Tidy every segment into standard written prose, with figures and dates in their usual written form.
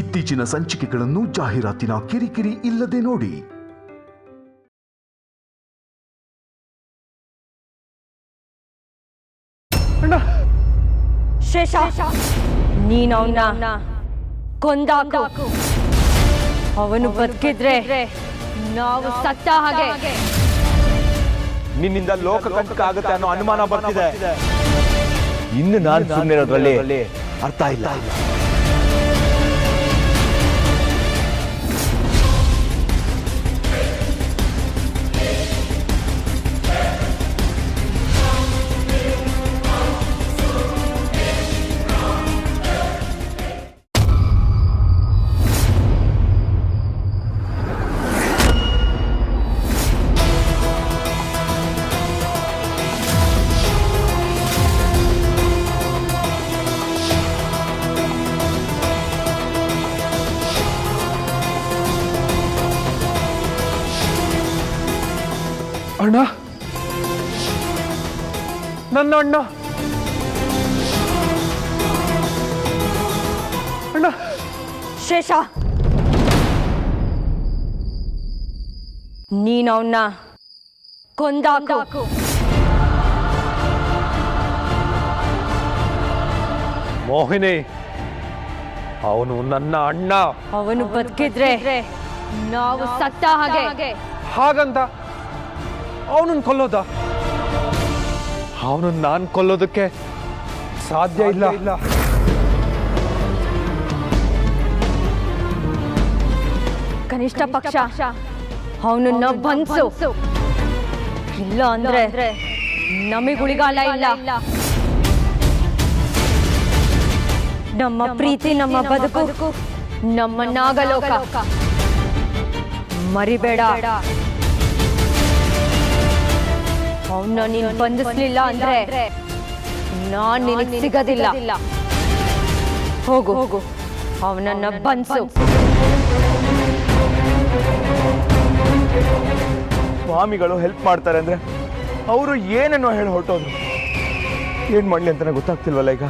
ಇತ್ತೀಚಿನ ಸಂಚಿಕೆಗಳನ್ನು ಜಾಹೀರಾತಿನ ಕಿರಿಕಿರಿ ಇಲ್ಲದೆ ನೋಡಿ. ಶೇಷ, ನೀನವನ್ನ ಕೊಂದಾಕು. ಅವನು ಬದುಕಿದ್ರೆ ನಾವು ಸತ್ತ ಹಾಗೆ. ನಿನ್ನಿಂದ ಲೋಕ ಕಂಟಕ ಆಗುತ್ತೆ ಅನ್ನೋ ಅನುಮಾನ ಬರ್ತಿದೆ. ಇನ್ನು ನಾನು ಸುಮ್ಮನೆ ಇರೋದ್ರಲ್ಲಿ ಅರ್ಥ ಇಲ್ಲ. ಅಣ್ಣ, ನನ್ನ ಅಣ್ಣ, ಅಣ್ಣ. ಶೇಷ, ನೀನವನ್ನ ಕೊಂದಾಕು. ಮೋಹಿನಿ, ಅವನು ನನ್ನ ಅಣ್ಣ. ಅವನು ಬದುಕಿದ್ರೆ ನಾವು ಸತ್ತ ಹಾಗೆ. ಹಾಗಂತ ಅವನನ್ನು ಕೊಲ್ಲೋದ? ಅವನನ್ನು ನಾನು ಕೊಲ್ಲೋದಕ್ಕೆ ಸಾಧ್ಯ ಇಲ್ಲ. ಕನಿಷ್ಠ ಪಕ್ಷ ಅವನನ್ನ ಬಂಧಿಸು. ಇಲ್ಲ ಅಂದ್ರೆ ನಮಗುಳಿಗಾಲ ಇಲ್ಲ. ನಮ್ಮ ಪ್ರೀತಿ, ನಮ್ಮ ಬದುಕು, ನಮ್ಮ ನಾಗಲೋಕ ಮರಿಬೇಡ. ಅವನ್ನ ನೀನು ಬಂಧಿಸ್ಲಿಲ್ಲ ಅಂದ್ರೆ ನಾನ್ ನಿನಗೆ ಸಿಗೋದಿಲ್ಲ. ಹೋಗು, ಅವನನ್ನ ಬಂಧಿಸು. ಸ್ವಾಮಿಗಳು ಹೆಲ್ಪ್ ಮಾಡ್ತಾರೆ ಅಂದ್ರೆ ಅವರು ಏನೇನೋ ಹೇಳಿ ಹೊರಟೋದ್ರು. ಏನ್ ಮಾಡ್ಲಿ ಅಂತಾನೆ ಗೊತ್ತಾಗ್ತಿಲ್ವಲ್ಲ ಈಗ.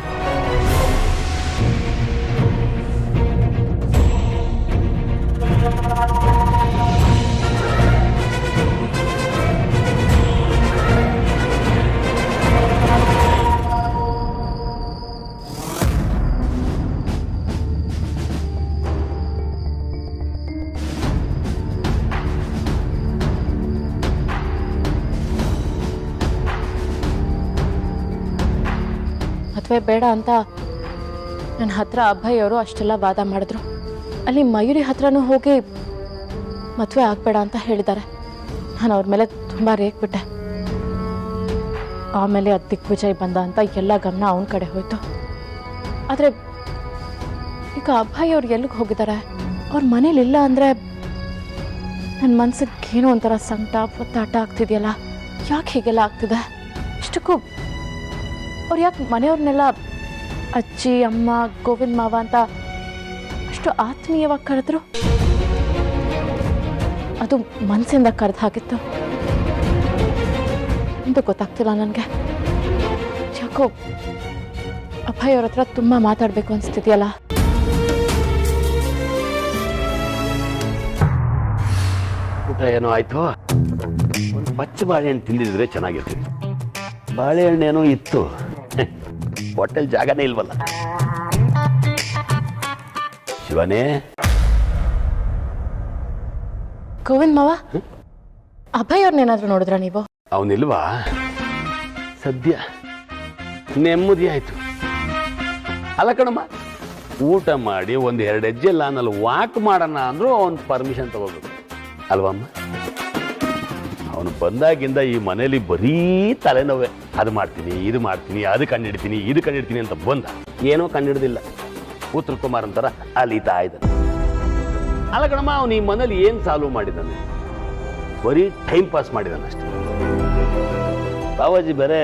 ಮದುವೆ ಬೇಡ ಅಂತ ನನ್ನ ಹತ್ರ ಅಭಯ್ ಅವರು ಅಷ್ಟೆಲ್ಲ ವಾದ ಮಾಡಿದ್ರು. ಅಲ್ಲಿ ಮಯೂರಿ ಹತ್ರನೂ ಹೋಗಿ ಮದುವೆ ಆಗಬೇಡ ಅಂತ ಹೇಳಿದ್ದಾರೆ. ನಾನು ಅವ್ರ ಮೇಲೆ ತುಂಬ ರೇಗ್ಬಿಟ್ಟೆ. ಆಮೇಲೆ ಅದು ದಿಗ್ವಿಜಯ್ ಬಂದ ಅಂತ ಎಲ್ಲ ಗಮನ ಅವನ ಕಡೆ ಹೋಯ್ತು. ಆದರೆ ಈಗ ಅಭಯ್ ಅವ್ರು ಎಲ್ಲಿಗೆ ಹೋಗಿದ್ದಾರೆ? ಅವ್ರ ಮನೇಲಿಲ್ಲ ಅಂದರೆ ನನ್ನ ಮನಸ್ಸಿಗೆ ಏನೋ ಒಂಥರ ಸಂಕಟ, ಒತ್ತಾಟ ಆಗ್ತಿದೆಯಲ್ಲ. ಯಾಕೆ ಹೀಗೆಲ್ಲ ಆಗ್ತಿದೆ? ಇಷ್ಟಕ್ಕೂ ಅವ್ರು ಯಾಕೆ ಮನೆಯವ್ರನ್ನೆಲ್ಲ ಅಜ್ಜಿ, ಅಮ್ಮ, ಗೋವಿಂದ್ ಮಾವ ಅಂತ ಅಷ್ಟು ಆತ್ಮೀಯವಾಗಿ ಕರೆದ್ರು? ಅದು ಮನಸ್ಸಿಂದ ಕರೆದು ಹಾಕಿತ್ತು ಅಂತ ಗೊತ್ತಾಗ್ತಿಲ್ಲ ನನಗೆ. ಯಾಕೋ ಅಭಯ್ ಅವ್ರ ಹತ್ರ ತುಂಬ ಮಾತಾಡಬೇಕು ಅನಿಸ್ತಿದೆಯಲ್ಲ. ಊಟ ಏನೋ ಆಯ್ತು. ಒಂದು ಪಚ್ಚ ಬಾಳೆಹಣ್ಣು ತಿಂದಿದ್ರೆ ಚೆನ್ನಾಗಿರ್ತಿತ್ತು. ಬಾಳೆಹಣ್ಣೇನೋ ಇತ್ತು, ಹೋಟೆಲ್ ಜಾಗನೇ ಇಲ್ವಲ್ಲ. ಶಿವನೇ, ಗೋವಿಂದ್ ಮಾವ, ಅಭಯ್ ಅವ್ರನ್ನೇನಾದ್ರೂ ನೋಡಿದ್ರ ನೀವು? ಅವನಿಲ್ವಾ? ಸದ್ಯ ನೆಮ್ಮದಿ ಆಯ್ತು. ಅಲ್ಲ ಕಣಮ್ಮ, ಊಟ ಮಾಡಿ ಒಂದು 2 ಹೆಜ್ಜೆ ಲಾನಲ್ಲಿ ವಾಕ್ ಮಾಡೋಣ ಅಂದ್ರೂ ಅವನು ಪರ್ಮಿಷನ್ ತಗೋಬೇಕು ಅಲ್ವಮ್ಮ? ಅವನು ಬಂದಾಗಿಂದ ಈ ಮನೇಲಿ ಬರೀ ತಲೆನೋವೆ. ಅದು ಮಾಡ್ತೀನಿ, ಇದು ಮಾಡ್ತೀನಿ, ಅದು ಕಂಡಿಡ್ತೀನಿ ಅಂತ ಬಂದ. ಏನೋ ಕಂಡಿಡ್ದಿಲ್ಲ. ಉತ್ತರ ಕುಮಾರ್ ಅಂತಾರ ಅಲಿತಾ ಇದ್ದಾನೆ. ಅಲ್ಲ ಕಣಮ್ಮ, ಅವನು ಈ ಮನೇಲಿ ಏನು ಸಾಲ್ವ್ ಮಾಡಿದ್ದಾನೆ? ಬರೀ ಟೈಮ್ ಪಾಸ್ ಮಾಡಿದ್ದಾನೆ ಅಷ್ಟೇ. ಬಾವಾಜಿ ಬೇರೆ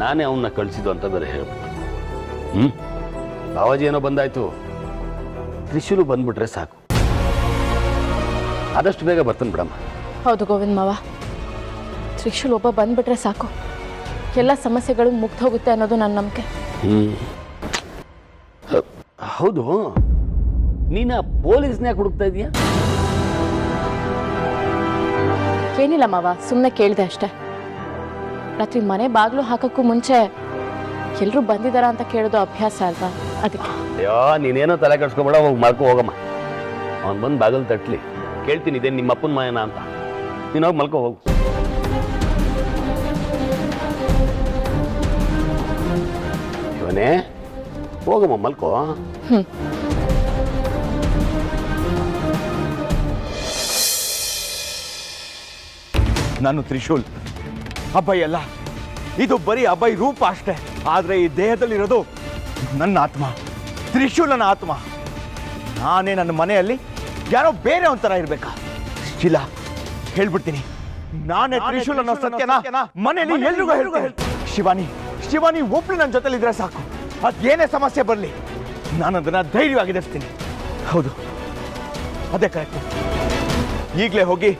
ನಾನೇ ಅವನ್ನ ಕಳಿಸಿದ್ದು ಅಂತ ಬೇರೆ ಹೇಳ್ಬಿಟ್ಟು. ಬಾವಾಜಿ ಏನೋ ಬಂದಾಯ್ತು. ತ್ರಿಶೂಲು ಬಂದ್ಬಿಟ್ರೆ ಸಾಕು. ಆದಷ್ಟು ಬೇಗ ಬರ್ತಾನೆ ಬಿಡಮ್ಮ. ಹೌದು ಗೋವಿಂದ್ ಮಾವ, ತ್ರಿಶೂಲ್ ಒಬ್ಬ ಬಂದ್ಬಿಟ್ರೆ ಸಾಕು, ಎಲ್ಲ ಸಮಸ್ಯೆಗಳು ಮುಗ್ದು ಹೋಗುತ್ತೆ ಅನ್ನೋದು ನನ್ನ ನಂಬಿಕೆ. ಹೌದು, ನೀನು ಪೊಲೀಸ್ನೇ ಹುಡುಕ್ತಾ ಇದೀಯಾ? ಏನಿಲ್ಲ ಮಾವ, ಸುಮ್ಮನೆ ಕೇಳಿದೆ ಅಷ್ಟೆ. ರಾತ್ರಿ ಮನೆ ಬಾಗಿಲು ಹಾಕಕ್ಕೂ ಮುಂಚೆ ಎಲ್ಲರೂ ಬಂದಿದಾರ ಅಂತ ಕೇಳೋದು ಅಭ್ಯಾಸ ಅಲ್ವಾ, ಅದಕ್ಕೆ. ಅಯ್ಯೋ ನೀನೇನೋ ತಲೆ ಕಟ್ಸ್ಕೊಬೇಡ, ಹೋಗಿ ಮಲ್ಕೋ ಹೋಗಮ್ಮ. ಅವ್ನು ಬಂದು ಬಾಗಿಲು ತಟ್ಲಿ, ಕೇಳ್ತೀನಿ ಇದೇನು ನಿಮ್ಮ ಅಪ್ಪನ ಮಯನ ಅಂತ. ನೀನು ಹೋಗಿ ಮಲ್ಕೋ ಹೋಗು. ಇವನೇ ಹೋಗಮ್ಮ ಮಲ್ಕೋ. ನಾನು ತ್ರಿಶೂಲ್, ಅಭಯ್ ಅಲ್ಲ. ಇದು ಬರೀ ಅಭಯ್ ರೂಪ ಅಷ್ಟೇ. ಆದ್ರೆ ಈ ದೇಹದಲ್ಲಿರೋದು ನನ್ನ ಆತ್ಮ, ತ್ರಿಶೂಲನ ಆತ್ಮ. ನಾನೇ ನನ್ನ ಮನೆಯಲ್ಲಿ ಯಾರೋ ಬೇರೆ ಒಂಥರ ಇರ್ಬೇಕಾ? ಇಲ್ಲ, ಹೇಳ್ಬಿಡ್ತೀನಿ, ನಾನೇ ತ್ರಿಶೂಲ್ ಅನ್ನೋ ಸತ್ಯನ ಮನೆಯಲ್ಲಿ ಎಲ್ರಿಗೂ ಹೇಳ್ತೀನಿ. ಶಿವಾನಿ ಒಬ್ಳು ನನ್ನ ಜೊತೆಲಿದ್ರೆ ಸಾಕು, ಅದೇನೇ ಸಮಸ್ಯೆ ಬರಲಿ ನಾನು ಅದನ್ನ ಧೈರ್ಯವಾಗಿ ಎದುರಿಸ್ತೀನಿ. ಹೌದು, ಅದೇ ಕರೆಕ್ಟ್. ಈಗಲೇ ಹೋಗಿ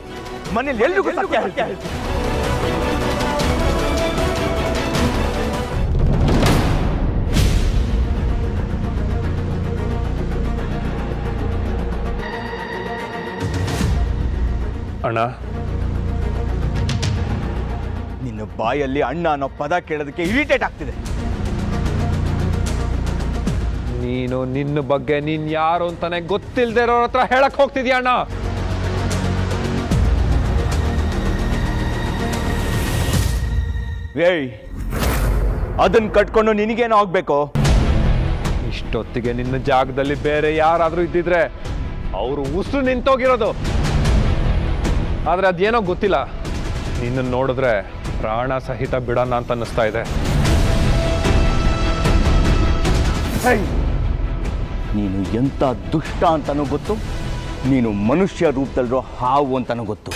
ಮನೇಲಿ ಎಲ್ರಿಗೂ ಸತ್ಯ ಹೇಳ್ತೀನಿ. ಅಣ್ಣ, ನಿನ್ನ ಬಾಯಲ್ಲಿ ಅಣ್ಣ ಅನ್ನೋ ಪದ ಕೇಳೋದಕ್ಕೆ ಇರಿಟೇಟ್ ಆಗ್ತಿದೆ. ನೀನು ನಿನ್ನ ಬಗ್ಗೆ ನೀನ್ ಯಾರು ಅಂತಾನೆ ಗೊತ್ತಿಲ್ದೇ ಇರೋರ ಹತ್ರ ಹೇಳಕ್ ಹೋಗ್ತಿದ್ಯಾ ಅಣ್ಣ? ಏಯ್, ಅದನ್ನ ಕಟ್ಕೊಂಡು ನಿನಗೇನೋ ಆಗ್ಬೇಕು? ಇಷ್ಟೊತ್ತಿಗೆ ನಿನ್ನ ಜಾಗದಲ್ಲಿ ಬೇರೆ ಯಾರಾದ್ರೂ ಇದ್ದಿದ್ರೆ ಅವರು ಉಸಿರು ನಿಂತೋಗಿರೋದು. ಆದ್ರೆ ಅದೇನೋ ಗೊತ್ತಿಲ್ಲ, ನಿನ್ನ ನೋಡಿದ್ರೆ ಪ್ರಾಣ ಸಹಿತ ಬಿಡೋಣ ಅಂತ ಅನ್ನಿಸ್ತಾ ಇದೆ. ನೀನು ಎಂತ ದುಷ್ಟ ಅಂತಾನೂ ಗೊತ್ತು, ನೀನು ಮನುಷ್ಯ ರೂಪದಲ್ಲಿರೋ ಹಾವು ಅಂತಾನೂ ಗೊತ್ತು.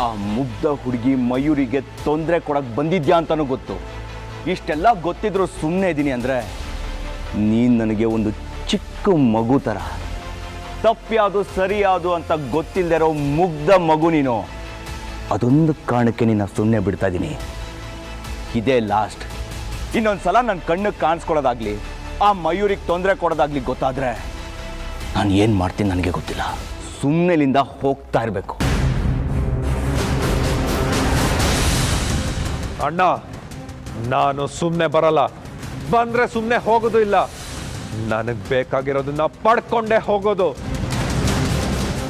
ಆ ಮುಗ್ಧ ಹುಡುಗಿ ಮಯೂರಿಗೆ ತೊಂದರೆ ಕೊಡಕ್ಕೆ ಬಂದಿದ್ಯಾ ಅಂತಾನೂ ಗೊತ್ತು. ಇಷ್ಟೆಲ್ಲ ಗೊತ್ತಿದ್ರು ಸುಮ್ಮನೆ ಇದ್ದೀನಿ ಅಂದರೆ ನೀನು ನನಗೆ ಒಂದು ಚಿಕ್ಕ ಮಗು ಥರ. ತಪ್ಪ್ಯಾವುದು ಸರಿಯಾದು ಅಂತ ಗೊತ್ತಿಲ್ಲದೆ ಇರೋ ಮುಗ್ಧ ಮಗು ನೀನು. ಅದೊಂದು ಕಾರಣಕ್ಕೆ ನಿನ್ನ ಸುಮ್ಮನೆ ಬಿಡ್ತಾ ಇದ್ದೀನಿ. ಇದೇ ಲಾಸ್ಟ್. ಇನ್ನೊಂದು ಸಲ ನನ್ನ ಕಣ್ಣಿಗೆ ಕಾಣಿಸ್ಕೊಳ್ಳೋದಾಗ್ಲಿ, ಆ ಮಯೂರಿಗೆ ತೊಂದರೆ ಕೊಡೋದಾಗ್ಲಿ ಗೊತ್ತಾದರೆ ನಾನು ಏನು ಮಾಡ್ತೀನಿ ನನಗೆ ಗೊತ್ತಿಲ್ಲ. ಸುಮ್ಮನೆಲಿಂದ ಹೋಗ್ತಾ ಇರಬೇಕು. ಅಣ್ಣ, ನಾನು ಸುಮ್ಮನೆ ಬರಲ್ಲ. ಬಂದ್ರೆ ಸುಮ್ಮನೆ ಹೋಗೋದು ಇಲ್ಲ. ನನಗೆ ಬೇಕಾಗಿರೋದನ್ನ ಪಡ್ಕೊಂಡೇ ಹೋಗೋದು.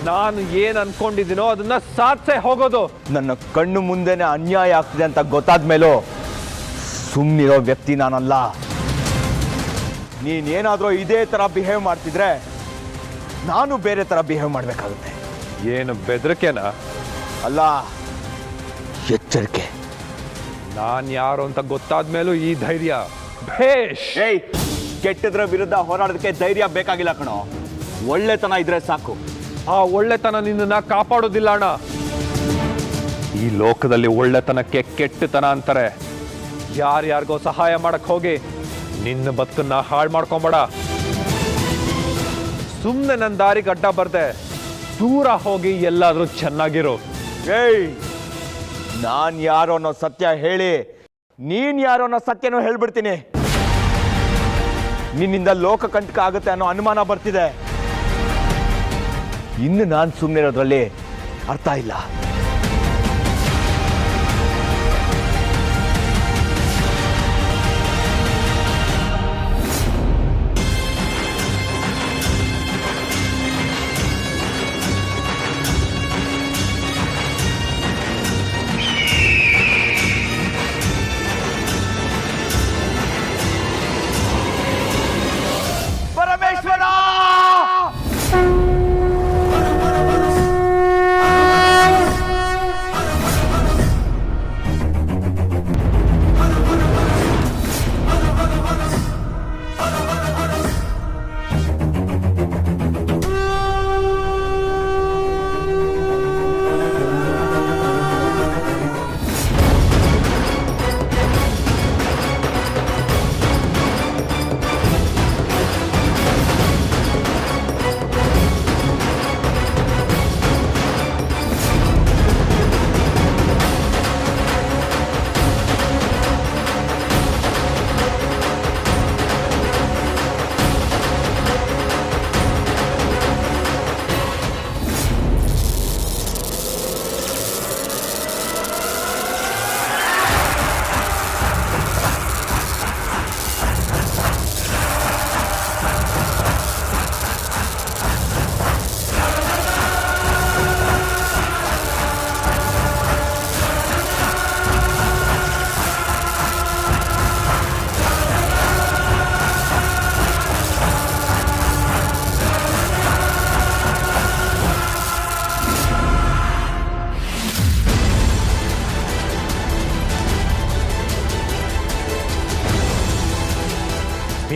ನಾನು ಏನು ಅನ್ಕೊಂಡಿದ್ದೀನೋ ಅದನ್ನ ಸಾಧಿಸೇ ಹೋಗೋದು. ನನ್ನ ಕಣ್ಣು ಮುಂದೆನೆ ಅನ್ಯಾಯ ಆಗ್ತಿದೆ ಅಂತ ಗೊತ್ತಾದ ಮೇಲೂ ಸುಮ್ಮನಿರೋ ವ್ಯಕ್ತಿ ನಾನಲ್ಲ. ನೀನೇನಾದರೂ ಇದೇ ಥರ ಬಿಹೇವ್ ಮಾಡ್ತಿದ್ರೆ ನಾನು ಬೇರೆ ಥರ ಬಿಹೇವ್ ಮಾಡಬೇಕಾಗುತ್ತೆ. ಏನು ಬೆದರಿಕೆನಾ? ಅಲ್ಲ, ಎಚ್ಚರಿಕೆ. ನಾನು ಯಾರು ಅಂತ ಗೊತ್ತಾದ ಮೇಲೂ ಈ ಧೈರ್ಯ? ಭೇಷ್. ಏಯ್, ಕೆಟ್ಟದ್ರ ವಿರುದ್ಧ ಹೋರಾಡೋದಕ್ಕೆ ಧೈರ್ಯ ಬೇಕಾಗಿಲ್ಲ ಕಣೋ, ಒಳ್ಳೆತನ ಇದ್ರೆ ಸಾಕು. ಆ ಒಳ್ಳೆತನ ನಿನ್ನನ್ನ ಕಾಪಾಡೋದಿಲ್ಲ ಅಣ್ಣ. ಈ ಲೋಕದಲ್ಲಿ ಒಳ್ಳೆತನಕ್ಕೆ ಕೆಟ್ಟತನ ಅಂತಾರೆ. ಯಾರ್ಯಾರಿಗೋ ಸಹಾಯ ಮಾಡಕ್ ಹೋಗಿ ನಿನ್ನ ಬದುಕನ್ನ ಹಾಳು ಮಾಡ್ಕೊಂಬೇಡ. ಸುಮ್ಮನೆ ನನ್ನ ದಾರಿಗೆ ಅಡ್ಡ ಬರ್ದೆ ದೂರ ಹೋಗಿ ಎಲ್ಲಾದ್ರೂ ಚೆನ್ನಾಗಿರು. ಏಯ್, ನಾನ್ ಯಾರೋ ಅನ್ನೋ ಸತ್ಯ ಹೇಳಿ ನೀನ್ ಯಾರೋ ಅನ್ನೋ ಸತ್ಯನೂ ಹೇಳ್ಬಿಡ್ತೀನಿ. ನಿನ್ನಿಂದ ಲೋಕ ಕಂಟಕ ಆಗುತ್ತೆ ಅನ್ನೋ ಅನುಮಾನ ಬರ್ತಿದೆ. ಇನ್ನು ನಾನು ಸುಮ್ಮನೆ ಇರೋದ್ರಲ್ಲಿ ಅರ್ಥ ಇಲ್ಲ. ಪರಮೇಶ್ವರ!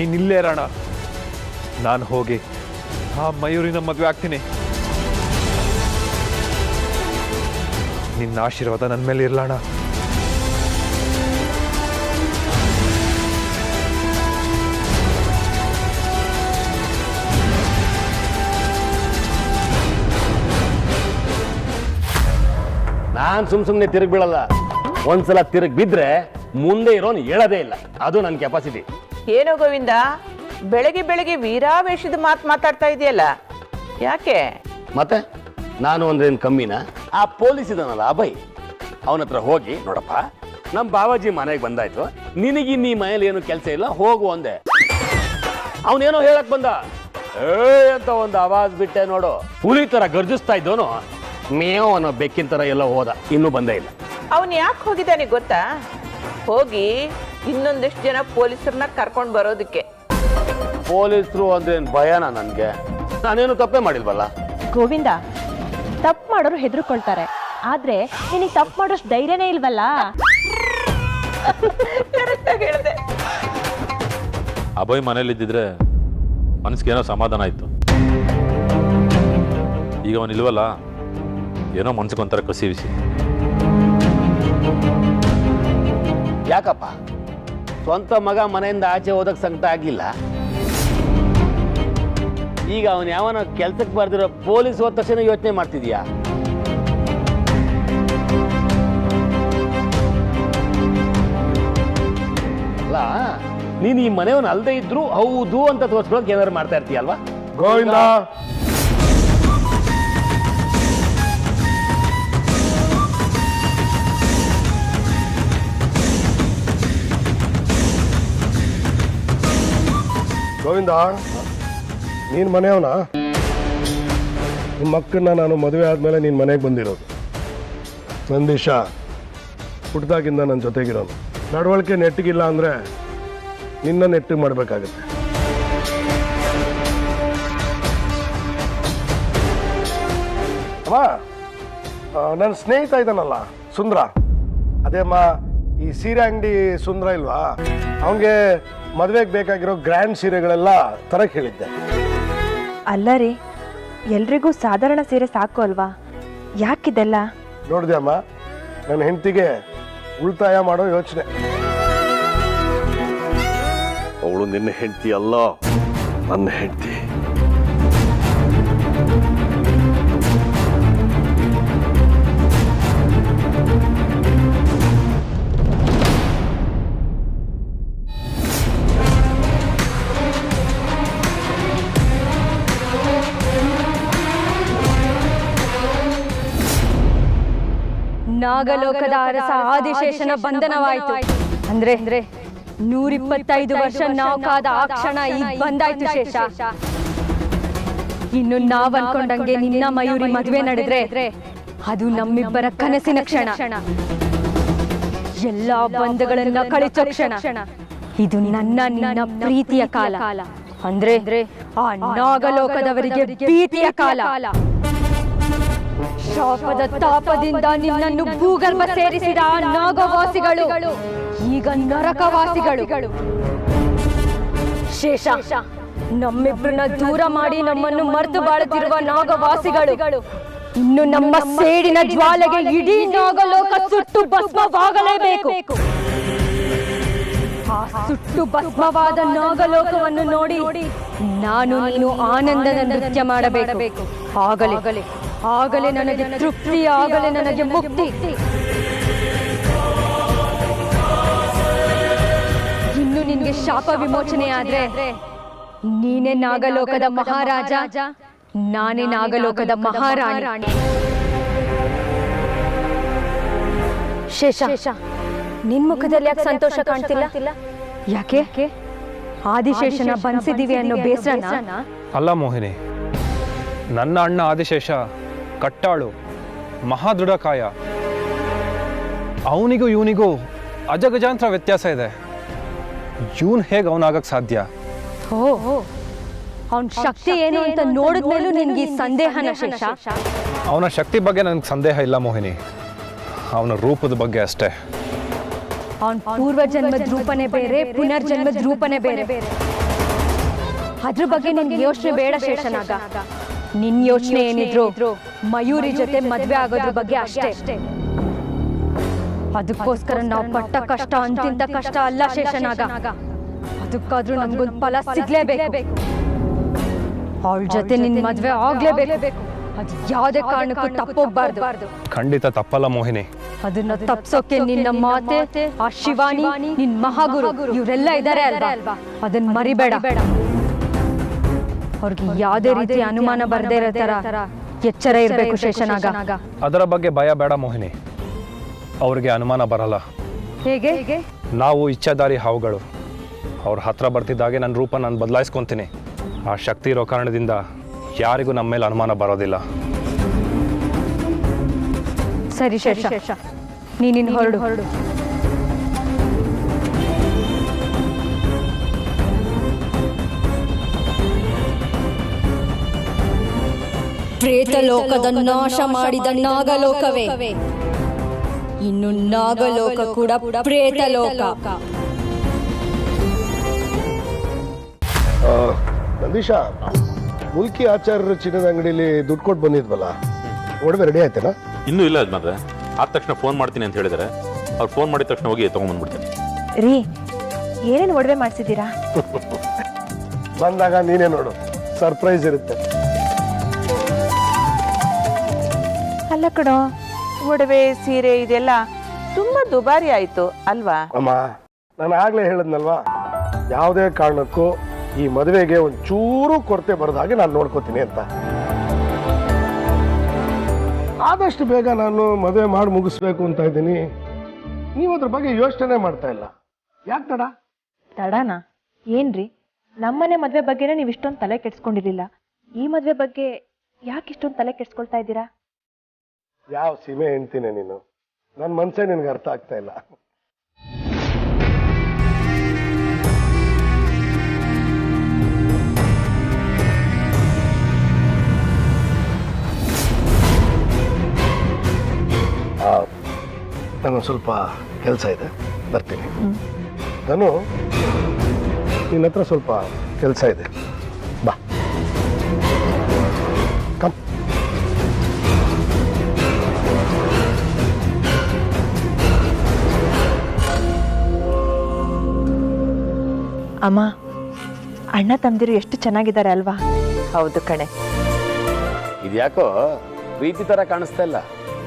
ನೀನಿಲ್ಲೇ ಇರೋಣ. ನಾನು ಹೋಗಿ ಆ ಮಯೂರಿನ ಮದುವೆ ಆಗ್ತೀನಿ. ನಿನ್ನ ಆಶೀರ್ವಾದ ನನ್ನ ಮೇಲೆ ಇರ್ಲಣ್ಣ. ನಾನು ಸುಮ್ಮನೆ ತಿರುಗಿ ಬೀಳಲ್ಲ. ಒಂದ್ಸಲ ತಿರುಗಿ ಬಿದ್ರೆ ಮುಂದೆ ಇರೋನು ಹೇಳೋದೇ ಇಲ್ಲ. ಅದು ನನ್ನ ಕೆಪಾಸಿಟಿ. ಏನೋ ಗೋವಿಂದ, ಬೆಳಗ್ಗೆ ವೀರಾವೇಶದ ಮಾತಾಡ್ತಾ ಇದೆಯಲ್ಲ, ಯಾಕೆ? ಮತ್ತೆ ನಾನು ಅಂದ್ರೇನು ಕಮ್ಮಿನ? ಆ ಪೊಲೀಸ್ ಇದಾನಲ್ಲ ಅಭಯ್, ಅವನ ಹತ್ರ ಹೋಗಿ, ನೋಡಪ್ಪ ನಮ್ಮ ಬಾವಾಜಿ ಮನೆಗೆ ಬಂದಾಯ್ತು, ನಿನಗಿನ್ನ ಈ ಮನೇಲಿ ಏನು ಕೆಲಸ ಇಲ್ಲ, ಹೋಗು ಅಂದೆ. ಅವನೇನೋ ಹೇಳಕ್ ಬಂದ, ಅಂತ ಒಂದು ಆವಾಜ್ ಬಿಟ್ಟೆ ನೋಡು. ಹುಲಿ ತರ ಗರ್ಜಿಸ್ತಾ ಇದ್ದವನು ಮೇವ್ ಅನ್ನೋ ಬೆಕ್ಕಿನ ತರ ಎಲ್ಲ ಹೋದ, ಇನ್ನೂ ಬಂದೇ ಇಲ್ಲ. ಅವನು ಯಾಕೆ ಹೋಗಿದ್ದಾನೆ ಗೊತ್ತಾ? ಹೋಗಿ ಇನ್ನೊಂದಿಷ್ಟು ಜನ ಪೊಲೀಸರನ್ನ ಕರ್ಕೊಂಡು ಬರೋದಕ್ಕೆ. ಪೊಲೀಸರು ಅಂದ್ರೇನು ಭಯನಾ ನನ್ಗೆ? ನಾನೇನು ತಪ್ಪೇ ಮಾಡಿಲ್ವಲ್ಲ. ಗೋವಿಂದ, ತಪ್ಪು ಮಾಡೋರು ಹೆದರ್ಕೊಳ್ತಾರೆ, ಆದ್ರೆ ನಿನಗೆ ತಪ್ಪು ಮಾಡೋಷ್ಟು ಧೈರ್ಯನೇ ಇಲ್ವಲ್ಲ. ಹೇಳಿದೆ. ಅಭಯ್ ಮನೇಲಿದ್ದಿದ್ರೆ ಮನಸ್ಸಿಗೇನೋ ಸಮಾಧಾನ ಆಯ್ತು. ಈಗ ಅವನಿಲ್ವಲ್ಲ, ಏನೋ ಮನ್ಸಿಗೊಂಥರ ಕಸಿ ಬಿಸಿ. ಯಾಕಪ್ಪ ಸ್ವಂತ ಮಗ ಮನೆಯಿಂದ ಆಚೆ ಹೋದಕ್ಕೆ ಸಂಕಟ ಆಗ್ಲಿಲ್ಲ? ಈಗ ಅವನು ಯಾವನ ಕೆಲ್ಸಕ್ಕೆ ಬರ್ದಿರೋ ಪೊಲೀಸ್ ಹೋದ ತಕ್ಷಣ ಯೋಚನೆ ಮಾಡ್ತಿದ್ಯಾ? ಅಲ್ಲ, ನೀನು ಈ ಮನೆಯವನು ಅಲ್ಲದೆ ಇದ್ರು ಹೌದು ಅಂತ ತೋರಿಸ್ಕೊಳಕ್ ಏನಾದ್ರು ಮಾಡ್ತಾ ಇರ್ತೀಯಲ್ವಾ? ಗೋವಿಂದ, ಗೋವಿಂದ, ನೀನ್ ಮನೆಯವನ? ನಿಮ್ಮ ಅಕ್ಕನ್ನ ನಾನು ಮದುವೆ ಆದ್ಮೇಲೆ ನೀನ್ ಮನೆಗೆ ಬಂದಿರೋದು. ನಂದೀಶ ಹುಟ್ಟಿದಾಗಿಂದ ನನ್ನ ಜೊತೆಗಿರೋನು. ನಡವಳಿಕೆ ನೆಟ್ಟಿಗಿಲ್ಲ ಅಂದ್ರೆ ನಿನ್ನ ನೆಟ್ಟಿಗೆ ಮಾಡ್ಬೇಕಾಗತ್ತೆ. ಅಮ್ಮ, ನನ್ನ ಸ್ನೇಹಿತ ಇದ್ದಾನಲ್ಲ ಸುಂದ್ರ, ಅದೇ ಅಮ್ಮ ಈ ಸೀರೆ ಅಂಗಡಿ ಸುಂದ್ರ ಇಲ್ವಾ, ಅವನಿಗೆ ಮದುವೆಗೆ ಬೇಕಾಗಿರೋ ಗ್ರ್ಯಾಂಡ್ ಸೀರೆಗಳೆಲ್ಲ ತರಕ್ಕೆ ಹೇಳಿದ್ದೆ. ಅಲ್ಲ ರೀ, ಎಲ್ರಿಗೂ ಸಾಧಾರಣ ಸೀರೆ ಸಾಕು ಅಲ್ವಾ, ಯಾಕಿದೆಲ್ಲ? ನೋಡಿದೆ ಅಮ್ಮ, ನನ್ನ ಹೆಂಡತಿಗೆ ಉಳಿತಾಯ ಮಾಡೋ ಯೋಚನೆ. ಅವಳು ನಿನ್ನ ಹೆಂಡತಿ ಅಲ್ಲ, ನನ್ನ ಹೆಂಡತಿ. ನಾಗಲೋಕದ ಅರಸ ಆದಿಶೇಷನ ಬಂಧನವಾಯಿತು. ಅಂದ್ರೆ 125 ವರ್ಷ ನಾವು ಕಾದ ಆ ಕ್ಷಣ ಈಗ ಬಂದಾಯ್ತು ಶೇಷ. ಇನ್ನು ನಾವ್ ಅನ್ಕೊಂಡಂಗೆ ನಿನ್ನ ಮಯೂರಿ ಮದುವೆ ನಡೆದ್ರೆ ಅದು ನಮ್ಮಿಬ್ಬರ ಕನಸಿನ ಕ್ಷಣ. ಎಲ್ಲಾ ಬಂಧಗಳನ್ನ ಕಳಿಸೋ ಕ್ಷಣ. ಇದು ನನ್ನ ನಿನ್ನ ಪ್ರೀತಿಯ ಕಾಲ, ಅಂದ್ರೆ ಆ ನಾಗಲೋಕದವರಿಗೆ ಭೀತಿಯ ಕಾಲ. ಶಾಪದ ತಾಪದಿಂದ ನಿನ್ನನ್ನು ಭೂಗರ್ಭ ಸೇರಿಸಿದ ಆ ನಾಗವಾಸಿಗಳು ಈಗ ನರಕವಾಸಿಗಳು. ಶೇಷ, ನಮ್ಮಿಬ್ಬರನ್ನ ದೂರ ಮಾಡಿ ನಮ್ಮನ್ನು ಮರೆತು ಬಾಳುತ್ತಿರುವ ನಾಗವಾಸಿಗಳು ಇನ್ನು ನಮ್ಮ ಸೇಡಿನ ಜ್ವಾಲೆಗೆ ಇಡೀ ನಾಗಲೋಕ ಸುಟ್ಟು ಭಸ್ಮವಾಗಲೇಬೇಕು. ಆ ಸುಟ್ಟು ಭಸ್ಮವಾದ ನಾಗಲೋಕವನ್ನು ನೋಡಿ ನಾನು ನೀನು ಆನಂದದ ನೃತ್ಯ ಮಾಡಬೇಕು. ಆಗಲೇ ನನಗೆ ತೃಪ್ತಿ, ಆಗಲೇ ನನಗೆ ಮುಕ್ತಿ. ಇನ್ನು ನಿನ್ಗೆ ಶಾಪ ವಿಮೋಚನೆ ಆದ್ರೆ ನೀನೇ ನಾಗಲೋಕದ ಮಹಾರಾಜ, ನಾನೇ ನಾಗಲೋಕದ ಮಹಾರಾಣಿ. ಶೇಷ, ನಿನ್ ಮುಖದಲ್ಲಿ ಯಾಕೆ ಸಂತೋಷ ಕಾಣ್ತಿಲ್ಲ? ಯಾಕೆ? ಆದಿಶೇಷನ ಬಂಧಿಸಿದೀವಿ ಅನ್ನೋ ಬೇಸರನ? ಅಲ್ಲ ಮೋಹಿನಿ, ನನ್ನ ಅಣ್ಣ ಆದಿಶೇಷ ಕಟ್ಟಾಳು, ಮಹಾದೃಢಕಾಯ. ಅವನಿಗೂ ಇವನಿಗೂ ಅಜಗಜಾಂತರ ವ್ಯತ್ಯಾಸ ಇದೆ. ಇವನ್ ಹೇಗೆ ಅವನಾಗಕ್ ಸಾಧ್ಯ? ಅವನ ಶಕ್ತಿ ಏನು ಅಂತ ನೋಡಿದ್ಮೇಲೂ ನಿನ್ಗೆ ಸಂದೇಹನ ಶೇಷ? ಅವನ ಶಕ್ತಿ ಬಗ್ಗೆ ನನಗೆ ಸಂದೇಹ ಇಲ್ಲ ಮೋಹಿನಿ, ಅವನ ರೂಪದ ಬಗ್ಗೆ ಅಷ್ಟೇ. ಅವನ ಪೂರ್ವ ಜನ್ಮದ ರೂಪನೇ ಬೇರೆ, ಪುನರ್ಜನ್ಮದ ರೂಪನೇ ಬೇರೆ. ಅದ್ರ ಬಗ್ಗೆ ನಿನ್ ಯೋಚನೆ ಬೇಡ ಶೇಷನಾಗ. ನಿನ್ ಯೋಚನೆ ಏನಿದ್ರು ಮಯೂರಿ ಜೊತೆ ಮದ್ವೆ ಆಗೋದ್ರ ಬಗ್ಗೆ ಅಷ್ಟೇ. ಅದಕ್ಕೋಸ್ಕರ ನಾವು ಪಟ್ಟ ಕಷ್ಟ ಅಂತಿಂತ ಕಷ್ಟ ಅಲ್ಲ ಶೇಷನಾಗ. ಅದಕ್ಕಾದ್ರೂ ನಮ್ಗೊಂದು ಫಲ ಸಿಗ್ಲೇಬೇಕು. ಅವಳ ಜೊತೆ ನಿನ್ ಮದ್ವೆ ಆಗ್ಲೇಬೇಕು. ಅದು ಯಾವುದೇ ಕಾರಣಕ್ಕೂ ತಪ್ಪೋಗ್ಬಾರ್ದು. ಖಂಡಿತ ತಪ್ಪಲ್ಲ ಮೋಹಿನಿ. ಅದನ್ನ ತಪ್ಸೋಕೆ ನಿನ್ನ ಮಾತೆ, ಆ ಶಿವಾನಿ, ನಿನ್ ಮಹಾಗುರು ಇವರೆಲ್ಲ ಇದ್ದಾರೆ ಅಲ್ವಾ, ಅದನ್ನ ಮರಿಬೇಡ. ಅವ್ರಿಗೆ ಯಾವುದೇ ರೀತಿ ಅನುಮಾನ ಬರ್ದೇ ಇರೋ ತರ ಎಚ್ಚರ ಇರಬೇಕು ಶೇಷನಾಗ. ಅದರ ಬಗ್ಗೆ ಭಯ ಬೇಡ ಮೋಹಿನಿ, ಅವ್ರಿಗೆ ಅನುಮಾನ ಬರಲ್ಲ. ಹೇಗೆ? ನಾವು ಇಚ್ಛಾಧಾರಿ ಹಾವುಗಳು. ಅವ್ರ ಹತ್ರ ಬರ್ತಿದ್ದಾಗೆ ನನ್ನ ರೂಪ ನಾನು ಬದಲಾಯಿಸ್ಕೊತೀನಿ. ಆ ಶಕ್ತಿ ಇರೋ ಕಾರಣದಿಂದ ಯಾರಿಗೂ ನಮ್ಮ ಮೇಲೆ ಅನುಮಾನ ಬರೋದಿಲ್ಲ. ಸರಿ ಶೇಷ, ನೀನಿನ್ ಹೊರಡು. ಪ್ರೇತ ಲೋಕದ ನಾಶ ಮಾಡಿದ ನಾಗಲೋಕವೇ ಇನ್ನು ನಾಗಲೋಕ ಕೂಡ ಪ್ರೇತ ಲೋಕ. ನಂದೀಶ, ಮುಲ್ಕಿ ಆಚಾರ್ಯರ ಚಿನ್ನದ ಅಂಗಡಿಲಿ ದುಡ್ಡು ಕೊಟ್ಟು ಬಂದಿದ್ವಲ್ಲ, ಒಡವೆ ರೆಡಿ ಆಯ್ತೇನಾ? ಇನ್ನೂ ಇಲ್ಲ ಯಜಮಾನ್ರೆ. ಆದ ತಕ್ಷಣ ಫೋನ್ ಮಾಡ್ತೀನಿ ಅಂತ ಹೇಳಿದರೆ ಅವ್ರು ಫೋನ್ ಮಾಡಿದ ತಕ್ಷಣ ಹೋಗಿ ತೊಗೊಂಡ್ಬಂದ್ಬಿಡ್ತೀನಿ. ರೀ, ಏನೇನು ಒಡವೆ ಮಾಡಿಸಿದ್ದೀರಾ? ಬಂದಾಗ ನೀನೇ ನೋಡು, ಸರ್ಪ್ರೈಸ್ ಇರುತ್ತೆ. ಅಲ್ಲ ಕಣೋ, ಒಡವೆ ಸೀರೆ ಇದೆಲ್ಲ ತುಂಬಾ ದುಬಾರಿ ಆಯ್ತು ಅಲ್ವಾ? ಅಮ್ಮ, ನಾನು ಆಗ್ಲೇ ಹೇಳಿದ್ನಲ್ವಾ, ಯಾವುದೇ ಕಾರಣಕ್ಕೂ ಈ ಮದುವೆಗೆ ಒಂಚೂರು ಕೊರತೆ ಬರದ ಹಾಗೆ ನಾನು ನೋಡ್ಕೋತೀನಿ ಅಂತ. ಆದಷ್ಟು ಬೇಗ ನಾನು ಮದುವೆ ಮಾಡಿ ಮುಗಿಸ್ಬೇಕು ಅಂತ ಇದ್ದೀನಿ. ನೀವು ಅದ್ರ ಬಗ್ಗೆ ಯೋಚನೆ ಮಾಡ್ತಾ ಇಲ್ಲ, ಯಾಕೆ ತಡ? ತಡನಾ? ಏನ್ರಿ, ನಮ್ಮನೆ ಮದ್ವೆ ಬಗ್ಗೆನೇ ನೀವು ಇಷ್ಟೊಂದು ತಲೆ ಕೆಡ್ಸ್ಕೊಂಡಿರ್ಲಿಲ್ಲ. ಈ ಮದ್ವೆ ಬಗ್ಗೆ ಯಾಕೆ ಇಷ್ಟೊಂದು ತಲೆ ಕೆಡ್ಸ್ಕೊಳ್ತಾ ಇದ್ದೀರಾ? ಯಾವ ಸೀಮೆ ಹೆಣ್ತೀನಿ ನೀನು? ನನ್ನ ಮನ್ಸೇ ನಿನ್ಗೆ ಅರ್ಥ ಆಗ್ತಾ ಇಲ್ಲ. ನನಗೆ ಸ್ವಲ್ಪ ಕೆಲಸ ಇದೆ, ಬರ್ತೀನಿ. ನಾನು ನಿನ್ನ ಹತ್ರ ಸ್ವಲ್ಪ ಕೆಲಸ ಇದೆ, ಬಾ. ಕಮ್. ಅಮ್ಮ, ಅಣ್ಣ ತಮ್ಮದಿರು ಎಷ್ಟು ಚೆನ್ನಾಗಿದ್ದಾರೆ ಅಲ್ವಾ? ಹೌದು ಕಣೆ. ಇದ್ಯಾಕೋ ಪ್ರೀತಿ ತರ ಕಾಣಿಸ್ತಾ ಇಲ್ಲ,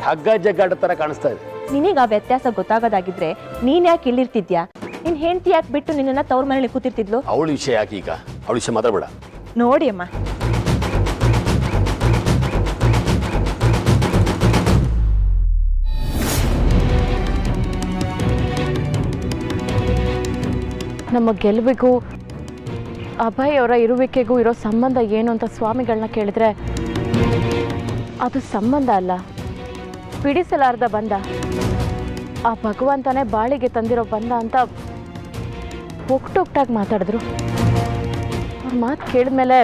ಹಗ್ಗ ಜಗ್ಗಾಟ ತರ ಕಾಣಿಸ್ತಾ ಇದೆ. ನಿನಗ ಆ ವ್ಯತ್ಯಾಸ ಗೊತ್ತಾಗೋದಾಗಿದ್ರೆ ನೀನ್ ಯಾಕೆ ಇಲ್ಲಿರ್ತಿದ್ಯಾ? ನಿನ್ ಹೆಂಡತಿ ಯಾಕೆ ಬಿಟ್ಟು ನಿನ್ನ ತವ್ರ ಮನೇಲಿ ಕೂತಿರ್ತಿದ್ಲು? ಅವಳ ವಿಷಯ ಯಾಕೆ ಈಗ? ಅವಳ ವಿಷಯ ಮಾತಾಡಬೇಡ. ನೋಡಿ ಅಮ್ಮ, ನಮ್ಮ ಗೆಲುವಿಗೂ ಅಭಯ್ ಅವರ ಇರುವಿಕೆಗೂ ಇರೋ ಸಂಬಂಧ ಏನು ಅಂತ ಸ್ವಾಮಿಗಳನ್ನ ಕೇಳಿದ್ರೆ ಅದು ಸಂಬಂಧ ಅಲ್ಲ, ಬಿಡಿಸಲಾರ್ದ ಬಂಧ. ಆ ಭಗವಂತನೇ ಬಾಳಿಗೆ ತಂದಿರೋ ಬಂಧ ಅಂತ ಒಟ್ಟೊಟ್ಟಾಗಿ ಮಾತಾಡಿದ್ರು. ಅವ್ರ ಮಾತು ಕೇಳಿದ್ಮೇಲೆ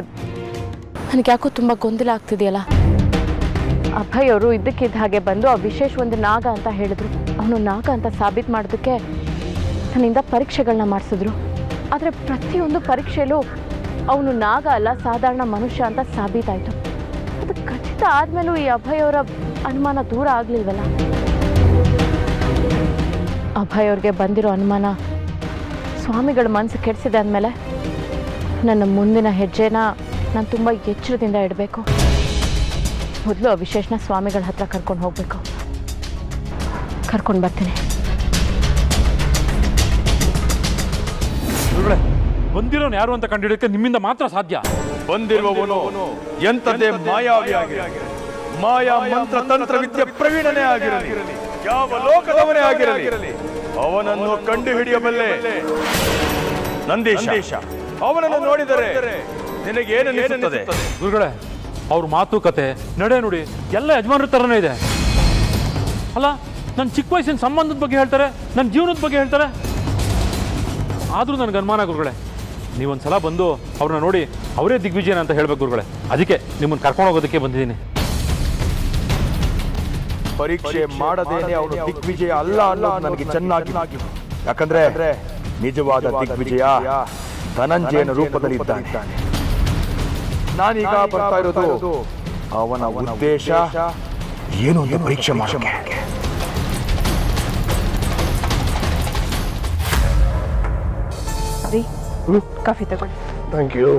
ನನಗೆ ಯಾಕೋ ತುಂಬ ಗೊಂದಲ ಆಗ್ತಿದೆಯಲ್ಲ. ಅಭಯ್ ಅವರು ಇದ್ದಕ್ಕಿದ್ದ ಹಾಗೆ ಬಂದು ಆ ವಿಶೇಷ ಒಂದು ನಾಗ ಅಂತ ಹೇಳಿದ್ರು. ಅವನು ನಾಗ ಅಂತ ಸಾಬೀತು ಮಾಡೋದಕ್ಕೆ ನನ್ನಿಂದ ಪರೀಕ್ಷೆಗಳನ್ನ ಮಾಡಿಸಿದ್ರು. ಆದರೆ ಪ್ರತಿಯೊಂದು ಪರೀಕ್ಷೆಯಲ್ಲೂ ಅವನು ನಾಗ ಅಲ್ಲ, ಸಾಧಾರಣ ಮನುಷ್ಯ ಅಂತ ಸಾಬೀತಾಯಿತು. ಅದು ಖಚಿತ ಆದಮೇಲೂ ಈ ಅಭಯ್ ಅವರ ಅನುಮಾನ ದೂರ ಆಗಲಿಲ್ವಲ್ಲ. ಅಭಯ್ ಅವ್ರಿಗೆ ಬಂದಿರೋ ಅನುಮಾನ ಸ್ವಾಮಿಗಳ ಮನಸ್ಸು ಕೆಡಿಸಿದೆ ಅಂದಮೇಲೆ ನನ್ನ ಮುಂದಿನ ಹೆಜ್ಜೆನ ನಾನು ತುಂಬ ಎಚ್ಚರದಿಂದ ಇಡಬೇಕು. ಮೊದಲು ಆ ವಿಶೇಷನ ಸ್ವಾಮಿಗಳ ಹತ್ರ ಕರ್ಕೊಂಡು ಹೋಗಬೇಕು. ಕರ್ಕೊಂಡು ಬರ್ತೀನಿ. ಬಂದಿರೋನು ಯಾರು ಅಂತ ಕಂಡುಹಿಡಿಯೋಕೆ ನಿಮ್ಮಿಂದ ಮಾತ್ರ ಸಾಧ್ಯ. ಬಂದಿರುವವನು ಎಂಥದೇ ಮಾಯಾವಿ ಆಗಿರಲಿ, ಮಾಯಾ ಮಂತ್ರ ತಂತ್ರ ವಿದ್ಯೆ ಪ್ರವೀಣನೇ ಆಗಿರಲಿ, ಯಾವ ಲೋಕದವನೇ ಆಗಿರಲಿ, ಅವನನ್ನು ಕಂಡು ಹಿಡಿಯಬಲ್ಲೆ. ನಂದೀಶ, ಅವನನ್ನು ನೋಡಿದರೆ ನಿನಗೇನು ಅನಿಸುತ್ತದೆ? ಗುರುಗಳೇ, ಅವ್ರ ಮಾತುಕತೆ ನಡೆ ನುಡಿ ಎಲ್ಲ ಯಜಮಾನ್ರ ಥರನೇ ಇದೆ. ಅಲ್ಲ, ನನ್ನ ಚಿಕ್ಕ ವಯಸ್ಸಿನ ಸಂಬಂಧದ ಬಗ್ಗೆ ಹೇಳ್ತಾರೆ, ನನ್ನ ಜೀವನದ ಬಗ್ಗೆ ಹೇಳ್ತಾರೆ. ಆದರೂ ನನಗೆ ಅನುಮಾನ ಗುರುಗಳೇ. ನೀವೊಂದ್ಸಲ ಬಂದು ಅವ್ರನ್ನ ನೋಡಿ ಅವರೇ ದಿಗ್ವಿಜಯನ ಅಂತ ಹೇಳ್ಬೇಕು ಗುರುಗಳೇ. ಅದಕ್ಕೆ ನಿಮ್ಮನ್ನು ಕರ್ಕೊಂಡು ಹೋಗೋದಕ್ಕೆ ಬಂದಿದ್ದೀನಿ. ಪರೀಕ್ಷೆ ಮಾಡದೇನೆ ಅವನು ದಿಗ್ವಿಜಯ ಅಲ್ಲ ಅನ್ನೋದು ನನಗೆ ಚೆನ್ನಾಗಿ, ಯಾಕಂದ್ರೆ ನಿಜವಾದ ದಿಗ್ವಿಜಯ ಧನಂಜಯನ ರೂಪದಲ್ಲಿ ಇದ್ದಾನೆ. ನಾನೀಗ ಬರ್ತಾ ಇರೋದು ಅವನ ಉದ್ದೇಶ ಏನು ಅಂತ ಪರೀಕ್ಷೆ ಮಾಡೋಕೆ. ರೀ ಕಾಫಿ ತಗೊಳ್ಳಿ. Thank you.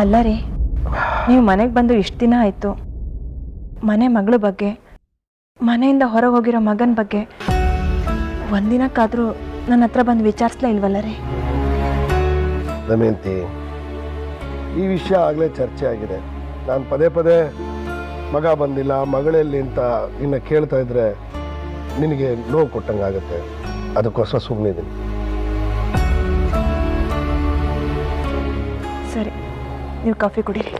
ಅಲ್ಲ ರೀ, ನೀವು ಮನೆಗೆ ಬಂದು ಇಷ್ಟು ದಿನ ಆಯಿತು, ಮನೆ ಮಗಳ ಬಗ್ಗೆ, ಮನೆಯಿಂದ ಹೊರಗೆ ಹೋಗಿರೋ ಮಗನ ಬಗ್ಗೆ ಒಂದಿನಕ್ಕಾದರೂ ನನ್ನ ಹತ್ರ ಬಂದು ವಿಚಾರಿಸ್ಲೇ ಇಲ್ವಲ್ಲ ರೀ? ದಮಯಂತಿ, ಈ ವಿಷಯ ಆಗಲೇ ಚರ್ಚೆ ಆಗಿದೆ. ನಾನು ಪದೇ ಪದೇ ಮಗ ಬಂದಿಲ್ಲ, ಮಗಳೆಲ್ಲಿ ಅಂತ ನಿನ್ನ ಕೇಳ್ತಾ ಇದ್ರೆ ನಿನಗೆ ನೋವು ಕೊಟ್ಟಂಗಾಗತ್ತೆ. ಅದಕ್ಕೋಸ್ಕರ ಸುಮ್ಮನಿದ್ದೀನಿ. ಸರಿ, ನೀವು ಕಾಫಿ ಕುಡೀರಿ.